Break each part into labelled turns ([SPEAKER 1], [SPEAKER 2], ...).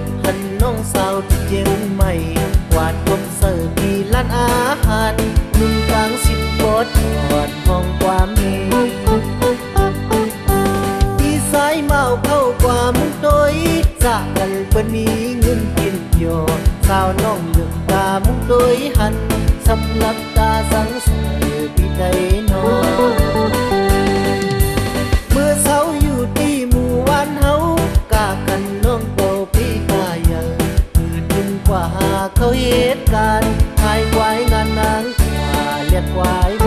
[SPEAKER 1] บหันน้องสาวที่เจียงใหม่วาดกบเสิร์ฟที่ร้านอาหารนุ่งกลาง10 บทกอดห้องความเมที่สายเมาเข้ากว่ามุงโดยจากกันเปิ้นมีเงินกินโยสาวน้องเลือกตามุงโดยหันสำหรับตาสังสารพี่ใดน้องเมื่อเช้าอยู่ที่หมู่บ้านเฮากากันน้องโตพี่กาใหญ่คือถึงกว่าหาเขาเหตุการณ์หายควายงานนางเรียกควายเว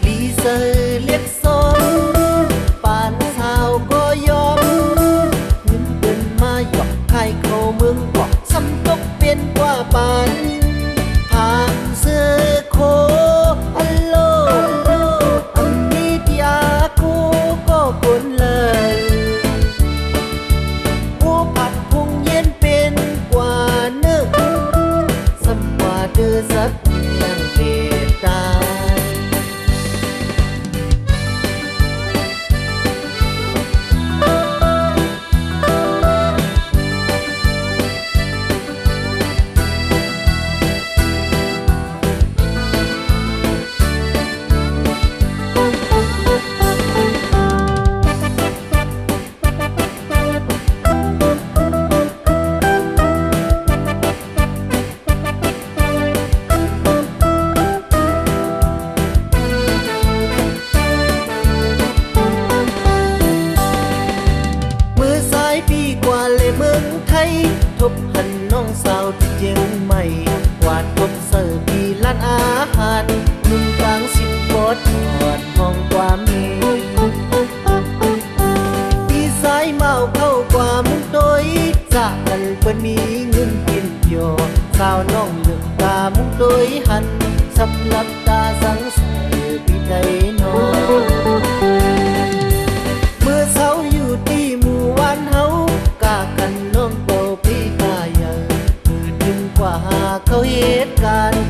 [SPEAKER 1] ลีเซอร์เรียกซอนป่านสาวก็ยอมเงินเดินมาหยอกใครเขาเมืองบอกซ้ำตกเป็นกว่าปานผ่านเสื้อโคอัลโลอันนี้ยาคูก็คนเลยผู้ผัดพุงเย็นเป็นกว่าเนื้อสัมกว่าเดือสักอย่างเกตาทบหันน้องสาวที่เจียงใหม่วาดกบเสิร์ฟที่ร้านอาหารนุ่งกลาง10 บทกอดห้องความเมที่สายเมาเข้ากว่ามุงโดยจากกันเปิ้นมีเงินกินโยสาวน้องเลือกตามุงโดยหันสำหรับตาสังสารพี่ใดน้องเมื่อเช้าอยู่ที่หมู่บ้านเฮากากันน้องโตพี่กาใหญ่คือถึงกว่าหาเขาเหตุการณ์